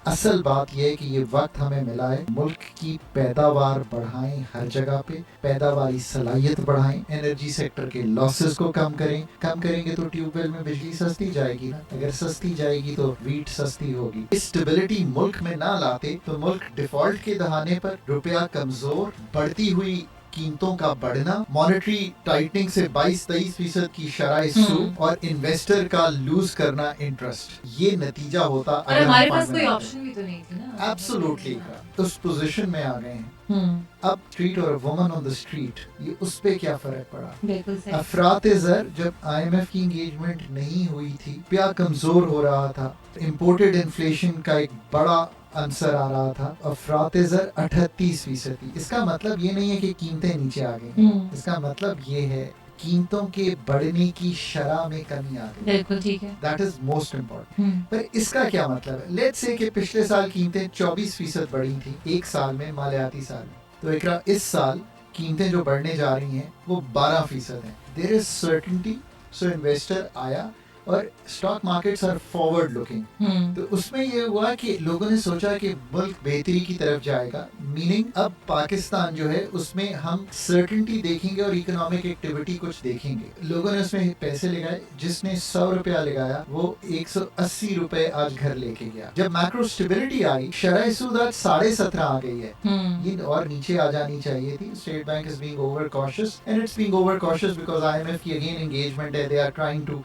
असल बात यह है कि ये वक्त हमें मिला है मुल्क की पैदावार बढ़ाएं, हर जगह पे पैदावारी सलाहियत बढ़ाएं, एनर्जी सेक्टर के लॉसेस को कम करें। कम करेंगे तो ट्यूबवेल में बिजली सस्ती जाएगी ना, अगर सस्ती जाएगी तो वीट सस्ती होगी। इस स्टेबिलिटी मुल्क में ना लाते तो मुल्क डिफॉल्ट के दहाने पर, रुपया कमजोर, बढ़ती हुई कीमतों का बढ़ना, मॉनेटरी टाइटनिंग से 22-23% की शराय सूद और इन्वेस्टर का लूज करना इंटरेस्ट, ये नतीजा होता। और हमारे पास कोई ऑप्शन भी तो नहीं थी ना। एब्सोल्युटली उस पोजीशन में आ गए हैं। अब स्ट्रीट और वुमन ऑन द स्ट्रीट, ये उस पे क्या फर्क पड़ा? बिल्कुल सही। अफरात-ए-ज़र जब आईएमएफ की एंगेजमेंट नहीं हुई थी, रुपया कमजोर हो रहा था, इंपोर्टेड इन्फ्लेशन का एक बड़ा आंसर आ रहा था, अफरात-ए-ज़र 38%। इसका मतलब ये नहीं है कि कीमतें नीचे आ गई, इसका मतलब ये है कीमतों के बढ़ने की शरह में कमी आ गई। बिल्कुल ठीक है। That is most important. पर इसका क्या मतलब है? लेट्स से कि पिछले साल कीमतें 24% बढ़ी थी एक साल में, मालियाती साल में, तो इकरा इस साल कीमतें जो बढ़ने जा रही हैं वो 12% है। There is certainty, so investor आया और stock markets are forward looking. तो उसमें ये हुआ कि लोगों ने सोचा कि मुल्क बेहतरी की तरफ जाएगा, मीनिंग अब पाकिस्तान जो है उसमें हम सर्टेनिटी देखेंगे और इकोनॉमिक एक्टिविटी कुछ देखेंगे। लोगों ने उसमें पैसे लगाए, जिसने 100 रुपया लगाया वो 180 रुपए आज घर लेके गया। जब मैक्रो स्टेबिलिटी आई, शरह सूद आज 17.5 आ गई है। ये और नीचे आ जानी चाहिए थी। State Bank is being over cautious and it's being over cautious because IMF की अगेन एंगेजमेंट है, they are trying to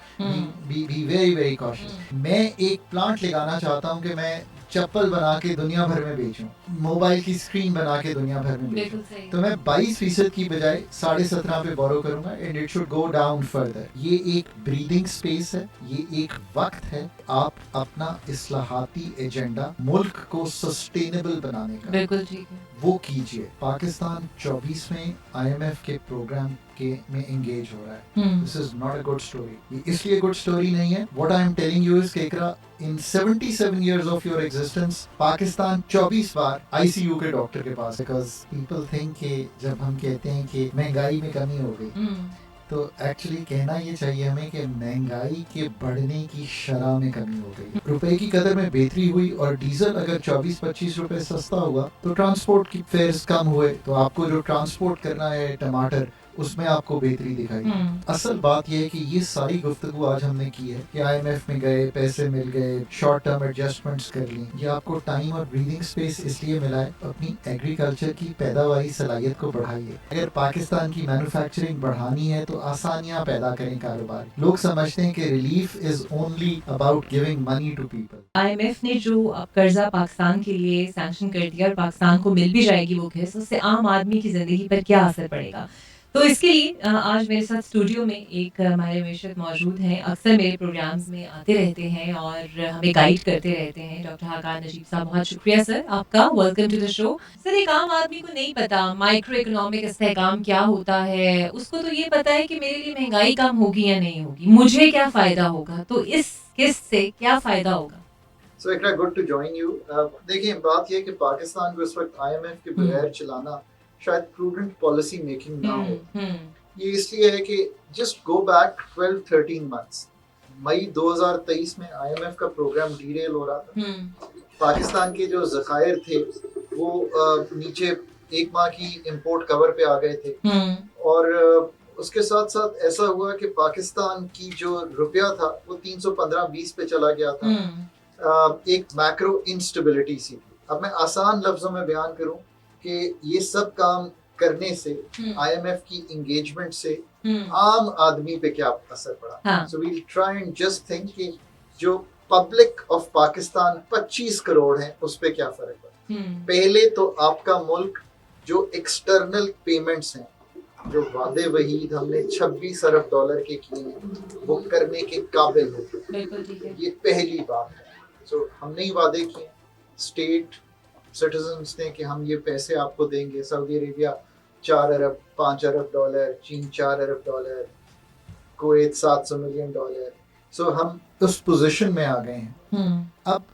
be very very cautious. मैं एक प्लांट लगाना चाहता हूँ कि मैं चप्पल बना के दुनिया भर में बेचूं, मोबाइल की स्क्रीन बना के दुनिया भर में बेचूं, तो मैं 22% की बजाय 17.5 पे बोरो करूंगा and it should go down further. ये एक ब्रीदिंग स्पेस है, ये एक वक्त है आप अपना इस्लाहाती एजेंडा मुल्क को सस्टेनेबल बनाने का, बिल्कुल ठीक है, वो कीजिए। पाकिस्तान 24वें आईएमएफ के प्रोग्राम के में एंगेज हो रहा है। This is not a good story. ये इसलिए गुड स्टोरी नहीं है, what I am telling you is केकरा, इन 77 years of your existence Pakistan 24 bar ICU के डॉक्टर के पास, बिकॉज पीपल थिंक कि जब हम कहते हैं कि महंगाई में कमी हो गई, तो एक्चुअली कहना ये चाहिए हमें कि महंगाई के बढ़ने की शरह में कमी हो गई, रुपए की कदर में बेहतरी हुई, और डीजल अगर 24-25 रुपए सस्ता हुआ तो ट्रांसपोर्ट की फेयर्स कम हुए, तो आपको जो ट्रांसपोर्ट करना है टमाटर, उसमें आपको बेहतरी दिखाई। असल बात यह है कि ये सारी गुफ्तगू आज हमने की है कि आईएमएफ में गए, पैसे मिल गए, शॉर्ट टर्म एडजस्टमेंट्स कर ली, ये आपको टाइम और ब्रीदिंग स्पेस इसलिए मिला है, अपनी एग्रीकल्चर की पैदावारी सलाहियत को बढ़ाइए। अगर पाकिस्तान की मैन्युफैक्चरिंग बढ़ानी है तो आसानियां पैदा करें कारोबार। लोग समझते हैं कि relief is only about giving money to people. IMF ने जो अब कर्जा पाकिस्तान के लिए सैंक्शन कर दिया और पाकिस्तान को मिल भी जाएगी वो किस्त, उससे आम आदमी की जिंदगी पर क्या असर पड़ेगा? तो इसके लिए आज मेरे साथ स्टूडियो में एक हमारे मेशर मौजूद हैं, अक्सर मेरे प्रोग्राम्स में आते रहते हैं और हमें गाइड करते रहते हैं, डॉक्टर हाकान नजीब साहब। बहुत शुक्रिया सर आपका, welcome to the show. Sir, एक आम आदमी को नहीं पता माइक्रो इकोनॉमिक इस्तेहकाम क्या होता है, उसको तो ये पता है कि मेरे लिए महंगाई कम होगी या नहीं होगी, मुझे क्या फ़ायदा होगा, तो इस किस्त से क्या फ़ायदा होगा? So इतना गुड टू जॉइन यू। देखिए, बात यह है कि पाकिस्तान को इस वक्त आईएमएफ के बगैर चलाना शायद प्रूडेंट पॉलिसी मेकिंग ना हो। ये इसलिए है कि जस्ट गो बैक 12-13 मंथ्स, मई 2023 में आईएमएफ का प्रोग्राम डीरेल हो रहा था। पाकिस्तान के जो ज़खायर थे वो नीचे एक माह की इंपोर्ट कवर पे आ गए थे, और उसके साथ साथ ऐसा हुआ कि पाकिस्तान की जो रुपया था वो 315-20 पे चला गया था। एक मैक्रो इंस्टेबिलिटी सी थी। अब मैं आसान लफ्जों में बयान करूं कि ये सब काम करने से, आईएमएफ की एंगेजमेंट से आम आदमी पे क्या असर पड़ा। So we try and just think कि जो पब्लिक ऑफ पाकिस्तान 25 करोड़ है उस पे क्या फर्क पड़ा। पहले तो आपका मुल्क जो एक्सटर्नल पेमेंट्स हैं, जो वादे वहीद हमने 26 अरब डॉलर के किए हैं, वो करने के काबिल हो। ये पहली बात है। सो हमने ही वादे किए स्टेट सिटीजन्स ने कि हम ये पैसे आपको देंगे। सऊदी अरेबिया 4 अरब 5 अरब डॉलर, चीन 4 अरब डॉलर, कुवैत 700 मिलियन डॉलर। सो हम उस पोजीशन में आ गए हैं। अब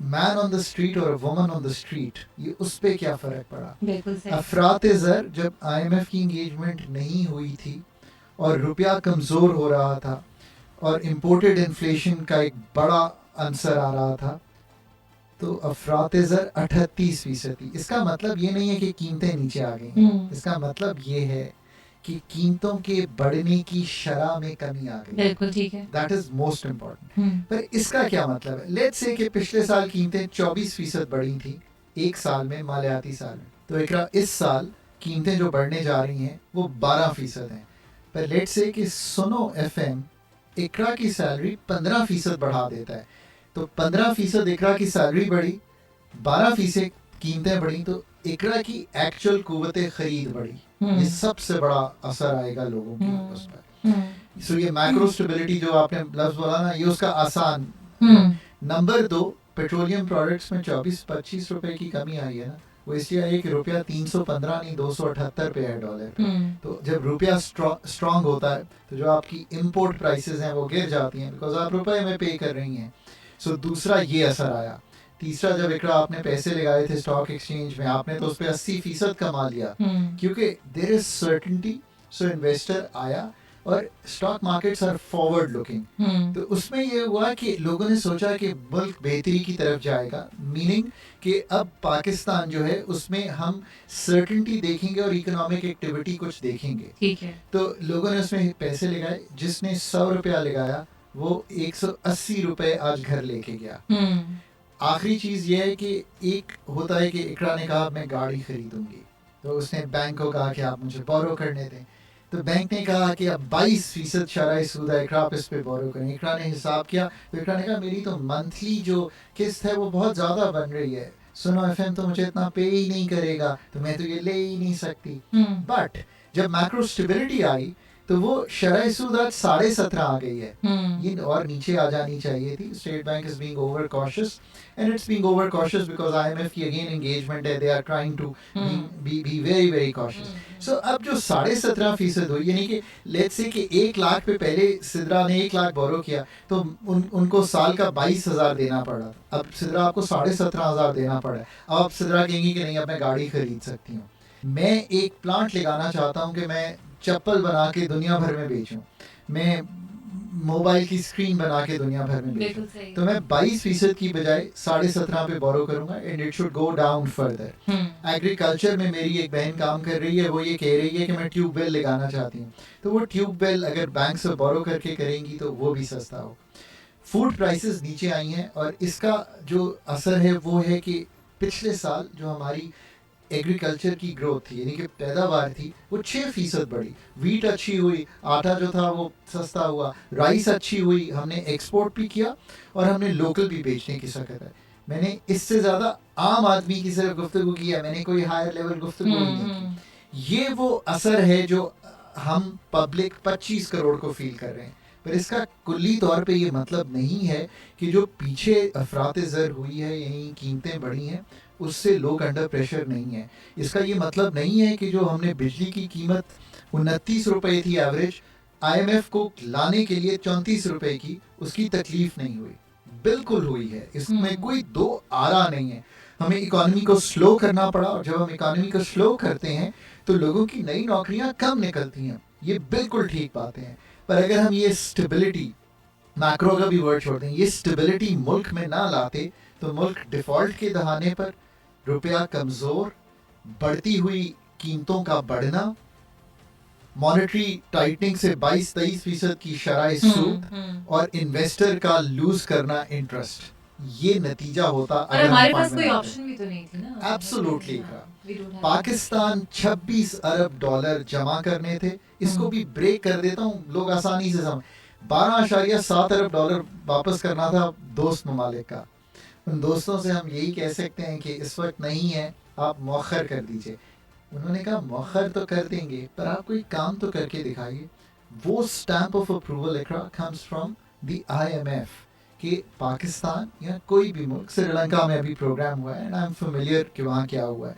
मैन ऑन द स्ट्रीट और वुमन ऑन द स्ट्रीट, ये उस पे क्या फर्क पड़ा। अफरात-ए-ज़र जब आईएमएफ की एंगेजमेंट नहीं हुई थी और रुपया कमजोर हो रहा था और इंपोर्टेड इन्फ्लेशन का एक बड़ा आंसर आ रहा था, तो अफरात-ए-ज़र 38%। इसका मतलब ये नहीं है कि कीमतें नीचे आ गई हैं, इसका मतलब ये है कि कीमतों के बढ़ने की शरह में कमी आ गई। बिल्कुल ठीक है। That is most important. पर इसका क्या मतलब है? लेट्स से कि पिछले साल कीमतें 24% बढ़ी थी एक साल में, मालियाती साल में, तो इकरा इस साल कीमतें जो बढ़ने जा रही हैं वो 12% हैं। पर लेट्स से कि सुनो एफएम इकरा की सैलरी 15% बढ़ा देता है, तो 15% इकरा की सैलरी बढ़ी, 12% कीमतें बढ़ी, तो इकरा की एक्चुअल कुव्वत खरीद बढ़ी। ये सबसे बड़ा असर आएगा लोगों की उस पर। सो ये मैक्रो स्टेबिलिटी जो आपने लफ्ज बोला ना, ये उसका आसान। नंबर 2, पेट्रोलियम प्रोडक्ट्स में 24-25 रुपए की कमी आई है ना, वो इसलिए आई कि रुपया 315 नहीं 278 पे है डॉलर पे। तो जब रुपया स्ट्रांग होता है तो जो आपकी इंपोर्ट प्राइसेस हैं वो गिर जाती हैं, बिकॉज आप रुपए में पे कर रही हैं। सो दूसरा ये असर आया। तीसरा, जब इकरा आपने पैसे लगाए थे स्टॉक एक्सचेंज में, आपने तो उस पर 80% कमा लिया, क्योंकि there is certainty. So investor आया और stock markets are forward looking, तो उसमें ये हुआ कि लोगों ने सोचा कि मुल्क बेहतरी की तरफ जाएगा, मीनिंग कि अब पाकिस्तान जो है उसमें हम सर्टेनिटी देखेंगे और इकोनॉमिक एक्टिविटी कुछ देखेंगे। ठीक है। तो लोगों ने उसमें पैसे लगाए, जिसने 100 रुपया लगाया वो 180 रुपए आज घर लेके गया। आखिरी चीज ये है कि एक होता है कि इकरा ने कहा मैं गाड़ी खरीदूंगी, तो उसने बैंक को कहा कि आप मुझे बोरो करने दें, तो बैंक ने कहा कि अब 22% शरह सूद है, इकरा आप इस पे बोरो करें। इकरा ने हिसाब किया, तो इकरा ने कहा मेरी तो मंथली जो किस्त है वो बहुत ज़्यादा बन रही है, सुनो एफएम तो मुझे इतना पे ही नहीं करेगा, तो मैं तो ये ले ही नहीं सकती। बट जब मैक्रो स्टेबिलिटी आई तो वो शरह सूद आज 17.5 आ गई है। ये और नीचे आ जानी चाहिए थी। State Bank is being over cautious, and it's being over cautious because IMF की अगेन एंगेजमेंट है, they are trying to be very very cautious. So अब जो 17.5% हुई, यानी कि लेट्स से कि 1 लाख पे पहले सिद्रा ने 1 लाख बोरो किया, तो उनको साल का 22,000 देना पड़ा। अब सिद्रा आपको 17.5 देना पड़ा। अब आप सिद्रा कहेंगी कि नहीं अब मैं गाड़ी खरीद सकती हूँ। मैं एक प्लांट लगाना चाहता हूँ कि मैं चप्पल बना के दुनिया भर में बेचूं, मैं मोबाइल की स्क्रीन बना के दुनिया भर में बेचूं, तो मैं 22% की बजाय 17.5 पे बोरो करूंगा, and it should go down further. Agriculture में मेरी एक बहन काम कर रही है, वो ये कह रही है कि मैं ट्यूबवेल लगाना चाहती हूँ, तो वो ट्यूबवेल अगर बैंक से बोरो करके करेंगी तो वो भी सस्ता हो। फूड प्राइसेस नीचे आई हैं, और इसका जो असर है वो है कि पिछले साल जो हमारी एग्रीकल्चर की ग्रोथ थी, यानी कि पैदावार थी, वो 6% बढ़ी। वीट अच्छी हुई, आटा जो था वो सस्ता हुआ, राइस अच्छी हुई, हमने एक्सपोर्ट भी किया और हमने लोकल भी बेचने की सकत है। मैंने इससे ज़्यादा आम आदमी की सिर्फ गुफ्तगू की है, मैंने कोई हायर लेवल गुफ्तगू नहीं की। ये वो असर है जो हम पब्लिक 25 करोड़ को फील कर रहे हैं, पर इसका कुल्ली तौर पे ये मतलब नहीं है कि जो पीछे अफरात-ए-ज़र हुई है, यही कीमतें बढ़ी हैं, उससे लोग अंडर प्रेशर नहीं है। इसका ये मतलब नहीं है कि जो हमने बिजली की कीमत 29 रुपए थी एवरेज, आईएमएफ को लाने के लिए 34 रुपए की, उसकी तकलीफ नहीं हुई, बिल्कुल हुई है। इसमें कोई दो आरा नहीं है। हमें इकोनॉमी को स्लो करना पड़ा, और जब हम इकोनॉमी को स्लो करते हैं तो लोगों की नई नौकरियां कम निकलती हैं, ये बिल्कुल ठीक बातें हैं। पर अगर हम ये स्टेबिलिटी, मैक्रो का भी वर्ड छोड़ दें, ये स्टेबिलिटी मुल्क में ना लाते तो मुल्क डिफॉल्ट के दहाने पर, रुपया कमजोर, बढ़ती हुई कीमतों का बढ़ना, मॉनेटरी टाइटनिंग से 22-23% की शरह सूद, और इन्वेस्टर का लूज करना इंटरेस्ट, ये नतीजा होता। और हमारे पास कोई ऑप्शन भी तो नहीं थी ना। एब्सोल्युटली। पाकिस्तान 26 अरब डॉलर जमा करने थे, इसको भी ब्रेक कर देता हूँ, लोग आसानी से समझ, 12.7 अरब डॉलर वापस करना था दोस्त ममालिक का। उन दोस्तों से हम यही कह सकते हैं कि इस वक्त नहीं है, आप मौखर कर दीजिए। उन्होंने कहा मौखर तो कर देंगे, पर आप कोई काम तो करके दिखाइए। वो stamp of approval comes from the IMF कि पाकिस्तान या कोई भी मुल्क, श्रीलंका में अभी प्रोग्राम हुआ है, एंड आई एम फेमिलियर कि वहाँ क्या हुआ है,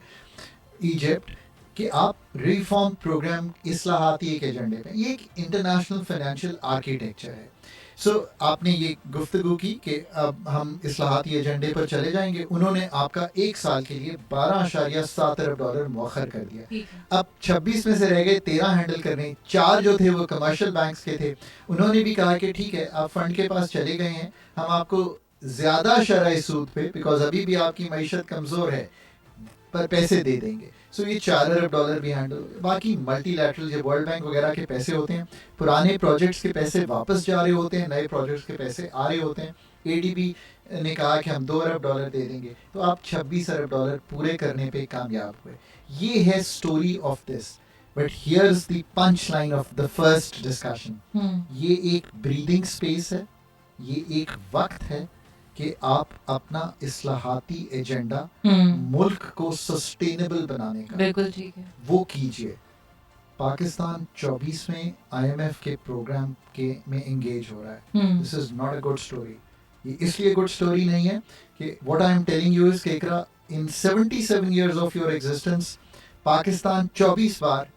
इजिप्ट, कि आप रिफॉर्म प्रोग्राम, इस्लाहाती एक एजेंडे पे, ये एक इंटरनेशनल फाइनेंशियल आर्किटेक्चर है। सो आपने ये गुफ्तगू की कि अब हम इस्लाहाती एजेंडे पर चले जाएंगे, उन्होंने आपका 1 साल के लिए 12.7 अरब डॉलर मौखर कर दिया। अब 26 में से रह गए 13 हैंडल करने, 4 जो थे वो कमर्शियल बैंक्स के थे, उन्होंने भी कहा कि ठीक है आप फंड के पास चले गए हैं, हम आपको ज्यादा शरह सूद पे, बिकॉज अभी भी आपकी मईशत कमजोर है, पर पैसे दे देंगे। सो ये $4 अरब भी हैंडल। बाकी मल्टीलैटरल जो वर्ल्ड बैंक वगैरह के पैसे होते हैं, पुराने प्रोजेक्ट्स के पैसे वापस जा रहे होते हैं, नए प्रोजेक्ट्स के पैसे आ रहे होते हैं। एडीबी ने कहा कि हम $2 अरब दे देंगे, तो आप $26 अरब पूरे करने पे कामयाब हुए। ये है story of this. But here's the punch line of the first discussion. ये एक ब्रीदिंग स्पेस है, ये एक वक्त है कि आप अपना इस्लाहाती एजेंडा मुल्क को सस्टेनेबल बनाने का, बिल्कुल ठीक है, वो कीजिए। पाकिस्तान 24वें IMF के प्रोग्राम के में एंगेज हो रहा है। This is not a good story. ये इसलिए गुड स्टोरी नहीं है कि what I am telling you is केकरा, इन 77 years of your existence Pakistan 24 bar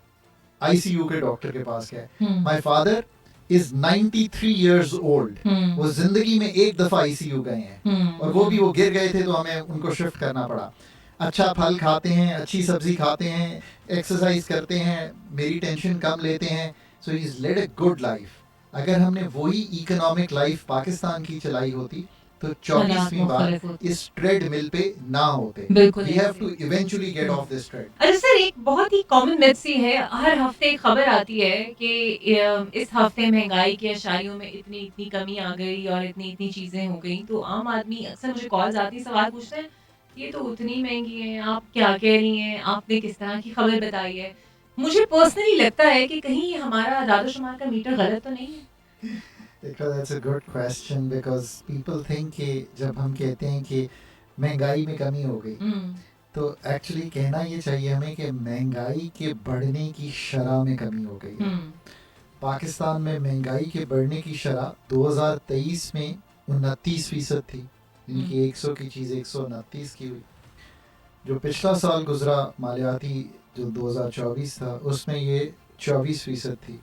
ICU के डॉक्टर के पास गया। My father is 93 years old। वो जिंदगी में एक दफा ICU गए हैं, और वो भी वो गिर गए थे तो हमें उनको शिफ्ट करना पड़ा। अच्छा फल खाते हैं, अच्छी सब्जी खाते हैं, एक्सरसाइज करते हैं, मेरी टेंशन कम लेते हैं। So he is led a good life. अगर हमने वही इकोनॉमिक लाइफ पाकिस्तान की चलाई होती तो 24वीं बार इस ट्रेडमिल पे ना होते। बिल्कुल we have to eventually get off this trade. अच्छा सर, एक बहुत ही कॉमन मिथ सी है, हर हफ्ते एक खबर आती है कि इस हफ्ते महंगाई के अशारियों में इतनी इतनी कमी आ गई और इतनी इतनी चीज़ें हो गई। तो आम आदमी अक्सर मुझे कॉल्स आती है, सवाल पूछते हैं, ये तो उतनी महंगी है, आप क्या कह रही हैं, आपने किस तरह की खबर बताई है। मुझे पर्सनली लगता है कि कहीं हमारा दादोशुमार का मीटर गलत तो नहीं है। That's a good question because people think कि जब हम कहते हैं कि महंगाई में कमी हो गई, तो एक्चुअली कहना ये चाहिए हमें कि महंगाई के बढ़ने की शरह में कमी हो गई है। पाकिस्तान में महंगाई के बढ़ने की शरह 2023 में 29% थी, इनकी 100 की चीज़ 129 की हुई। जो पिछला साल गुजरा मालियाती जो 2024 था, उसमें ये 24% थी।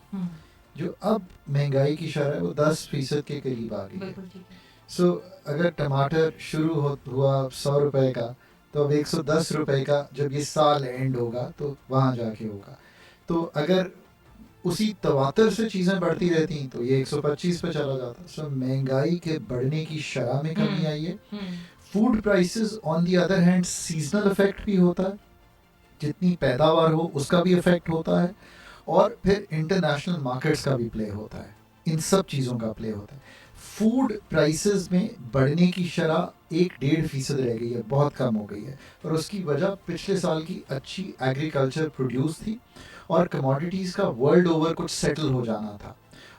जो अब महंगाई की शरह है वो 10% के करीब आ गई है। सो अगर टमाटर शुरू हुआ 100 रुपए का, तो अब 110 रुपए का जब ये साल एंड होगा तो वहाँ जाके होगा। तो अगर उसी तवातर से चीज़ें बढ़ती रहती तो ये 125 पे चला जाता। सो महंगाई के बढ़ने की शरह में कमी आई है। Food prices on the other hand seasonal effect भी होता है, जितनी पैदावार हो उसका भी इफेक्ट होता है, और फिर इंटरनेशनल मार्केट्स का भी प्ले होता है। इन सब चीज़ों का प्ले होता है। फूड प्राइसेस में बढ़ने की शरह 1-1.5% रह गई है, बहुत कम हो गई है। और उसकी वजह पिछले साल की अच्छी एग्रीकल्चर प्रोड्यूस थी, और कमोडिटीज़ का वर्ल्ड ओवर कुछ सेटल हो जाना था,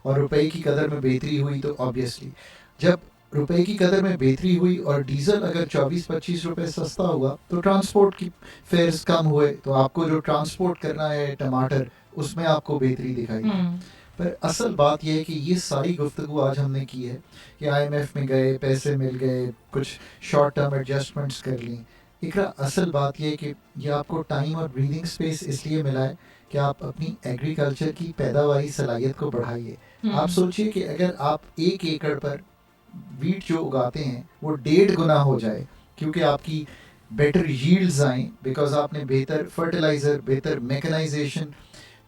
और रुपए की कदर में बेहतरी हुई। तो ऑब्वियसली जब रुपए की कदर में बेहतरी हुई और डीजल अगर 24-25 रुपए सस्ता हुआ, तो ट्रांसपोर्ट की फेयर्स कम हुए, तो आपको जो ट्रांसपोर्ट करना है टमाटर, उसमें आपको बेहतरी दिखाई। पर असल बात यह है कि ये सारी गुफ्तगू आज हमने की है कि IMF में गए, पैसे मिल गए, कुछ शॉर्ट टर्म एडजस्टमेंट्स कर ली। इकरा असल बात यह है कि ये आपको टाइम और ब्रीदिंग स्पेस इसलिए मिला है कि आप अपनी एग्रीकल्चर की पैदावारी सलाहियत को बढ़ाइए। आप सोचिए कि अगर आप 1 एकड़ पर वीट जो उगाते हैं वो 1.5 गुना हो जाए, क्योंकि आपकी बेटर यील्ड्स आए, बिकॉज आपने बेहतर फर्टिलाइज़र, बेहतर मैकेनाइजेशन,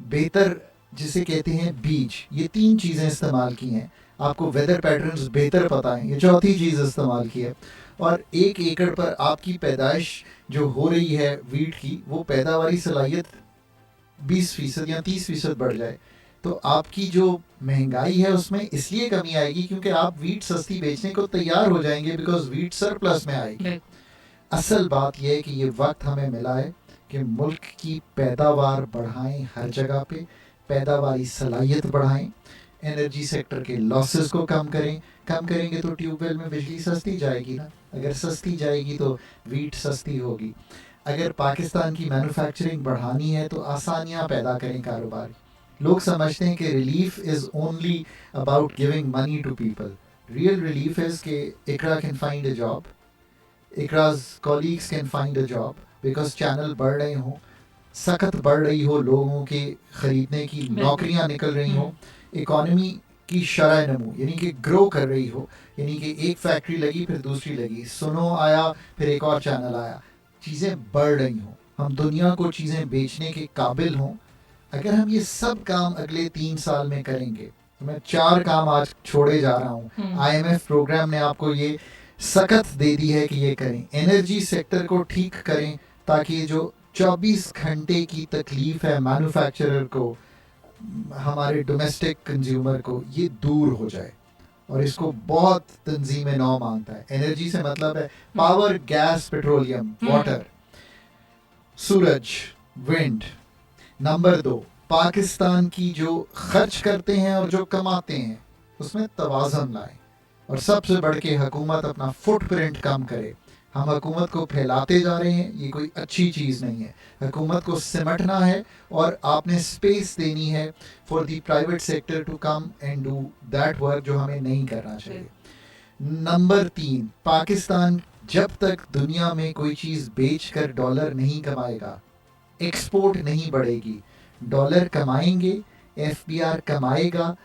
बेहतर जिसे कहते हैं बीज, ये 3 चीज़ें इस्तेमाल की हैं। आपको वेदर पैटर्न्स बेहतर पता है, ये चौथी चीज़ इस्तेमाल की है। और 1 एकड़ पर आपकी पैदाइश जो हो रही है वीट की, वो पैदावारी सलाहियत 20% या 30% बढ़ जाए, तो आपकी जो महंगाई है उसमें इसलिए कमी आएगी क्योंकि आप वीट सस्ती बेचने को तैयार हो जाएंगे, बिकॉज वीट सरप्लस में आएगी। असल बात यह है कि ये वक्त हमें मिला है कि मुल्क की पैदावार बढ़ाएं, हर जगह पे पैदावारी सलाहियत बढ़ाएं, एनर्जी सेक्टर के लॉसेस को कम करेंगे तो ट्यूबवेल में बिजली सस्ती जाएगी ना। अगर सस्ती जाएगी तो वीट सस्ती होगी। अगर पाकिस्तान की मैन्युफैक्चरिंग बढ़ानी है तो आसानियाँ पैदा करें कारोबार। लोग समझते हैं कि relief is only about giving money to people. Real relief is कि Iqra can find a job, Iqra's colleagues can find a job, because channel बढ़ रहे हों, सख्त बढ़ रही हो, लोगों के ख़रीदने की नौकरियां निकल रही हों, इकॉनमी की शरह नमू यानी कि ग्रो कर रही हो, यानी कि एक फैक्ट्री लगी फिर दूसरी लगी, सुनो आया फिर एक और चैनल आया, चीज़ें बढ़ रही हों, हम दुनिया को चीज़ें बेचने के काबिल हों। अगर हम ये सब काम अगले 3 साल में करेंगे, तो मैं 4 काम आज छोड़े जा रहा हूँ। IMF प्रोग्राम ने आपको ये सख्त दे दी है कि ये करें, एनर्जी सेक्टर को ठीक करें ताकि जो 24 घंटे की तकलीफ है मैन्युफैक्चरर को, हमारे डोमेस्टिक कंज्यूमर को, ये दूर हो जाए। और इसको बहुत तंजीम नौ मांगता है। एनर्जी से मतलब है पावर, गैस, पेट्रोलियम, वाटर, सूरज, विंड। नंबर 2, पाकिस्तान की जो खर्च करते हैं और जो कमाते हैं उसमें तवाज़न लाए। और सबसे बढ़ के हुकूमत अपना फुटप्रिंट कम करे। हम हुकूमत को फैलाते जा रहे हैं, ये कोई अच्छी चीज़ नहीं है। हुकूमत को सिमटना है और आपने स्पेस देनी है for the private sector to come and do that work जो हमें नहीं करना चाहिए। नंबर 3, पाकिस्तान जब तक दुनिया में कोई चीज़ बेचकर डॉलर नहीं कमाएगा, एक्सपोर्ट नहीं बढ़ेगी। डॉलर कमाएंगे, एफबीआर कमाएगा,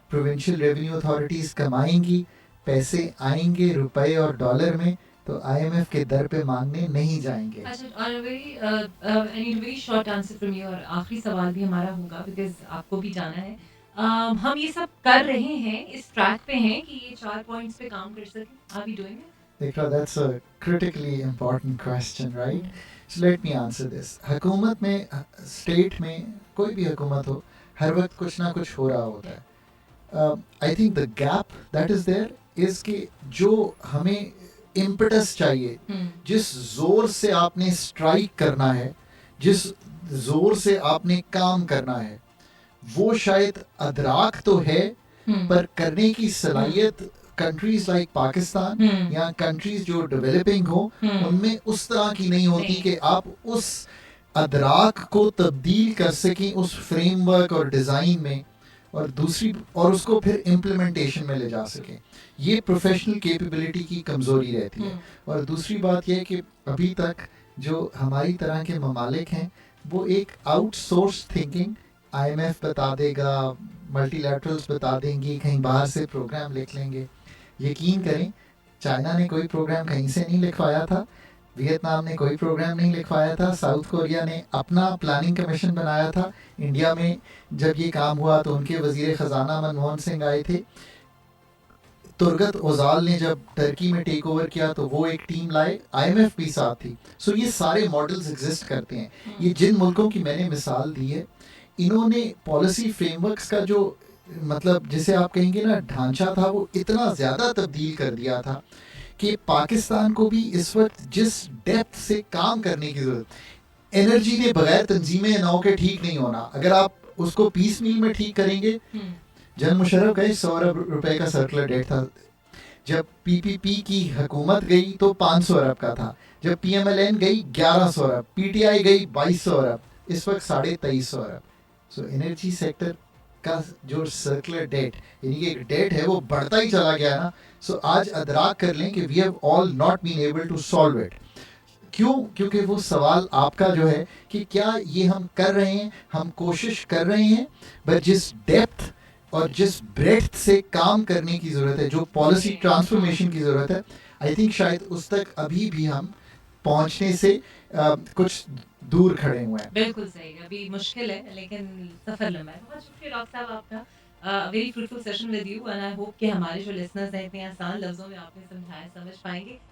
प्रोविंशियल रेवेन्यू अथॉरिटीज़ कमाएंगी, पैसे आएंगे रुपए और डॉलर में, तो आईएमएफ के दर पे मांगने नहीं जाएंगे। अच्छा, और I need very short answer from you, और आखिरी सवाल भी हमारा होगा बिकॉज आपको भी जाना है। हम ये सब कर रहे हैं, इस ट्रैक पे हैं कि ये 4 पॉइंट्स पे काम कर सकें? Are we doing it? Ikra, that's a critically important question, right? So let me answer this. हुकूमत में, स्टेट में, कोई भी हुकूमत हो, हर वक्त कुछ ना कुछ हो रहा होता है। I think the gap that is there is कि जो हमें इम्पटस चाहिए, जिस जोर से आपने स्ट्राइक करना है, जिस जोर से आपने काम करना है, वो शायद अदराक तो है, पर करने की सलाहियत कंट्रीज लाइक पाकिस्तान या कंट्रीज जो डेवलपिंग हो उनमें उस तरह की नहीं होती कि आप उस अदराक को तब्दील कर सकें उस फ्रेमवर्क और डिज़ाइन में, और उसको फिर इम्प्लीमेंटेशन में ले जा सकें। ये प्रोफेशनल कैपेबिलिटी की कमज़ोरी रहती है। और दूसरी बात यह है कि अभी तक जो हमारी तरह के ममालिक हैं वो एक आउटसोर्स थिंकिंग, आईएमएफ बता देगा, मल्टीलैटरल्स बता देंगी, कहीं बाहर से प्रोग्राम लिख लेंगे। यकीन करें, चाइना ने कोई प्रोग्राम कहीं से नहीं लिखवाया था, वियतनाम ने कोई प्रोग्राम नहीं लिखवाया था, साउथ कोरिया ने अपना प्लानिंग कमीशन बनाया था। इंडिया में जब ये काम हुआ तो उनके वजीर ख़जाना मनमोहन सिंह आए थे। तुर्गत ओजाल ने जब टर्की में टेक ओवर किया तो वो एक टीम लाए, आईएमएफ भी साथ थी। सो ये सारे मॉडल्स एग्जिस्ट करते हैं। ये जिन मुल्कों की मैंने मिसाल दी है, इन्होंने पॉलिसी फ्रेमवर्क्स का जो मतलब जिसे आप कहेंगे ना ढांचा था, वो इतना ज़्यादा तब्दील कर दिया था कि पाकिस्तान को भी इस वक्त जिस डेप्थ से काम करने की ज़रूरत, एनर्जी ने बगैर तंजीमें नौ के ठीक नहीं होना। अगर आप उसको पीस मील में ठीक करेंगे, जन मुशर्रफ गए 100 अरब रुपए का सर्कुलर डेट था, जब पीपीपी की हुकूमत गई तो 500 अरब का था, जब पीएमएलएन गई 1100 अरब, पीटीआई गई 2200 अरब, इस वक्त 2350 अरब। सो एनर्जी सेक्टर का जो सर्कुलर डेट यानी कि एक डेट है वो बढ़ता ही चला गया ना। सो आज अदराक कर लें कि we have all not been able to solve it. क्यों? क्योंकि वो सवाल आपका जो है कि क्या ये हम कर रहे हैं, हम कोशिश कर रहे हैं, बट जिस डेप्थ और जिस ब्रेड्थ से काम करने की ज़रूरत है, जो पॉलिसी ट्रांसफॉर्मेशन की ज़रूरत है, आई थिंक शायद उस तक अभी भी हम पहुंचने से कुछ दूर खड़े हुए हैं। बिल्कुल सही, अभी मुश्किल है लेकिन सफ़र लंबा है। बहुत शुक्रिया डॉक्टर साहब आपका। Very fruitful session with you, and I hope कि हमारे जो लिसनर्स हैं इतने आसान लफ्ज़ों में आपने समझाया, समझ पाएंगे।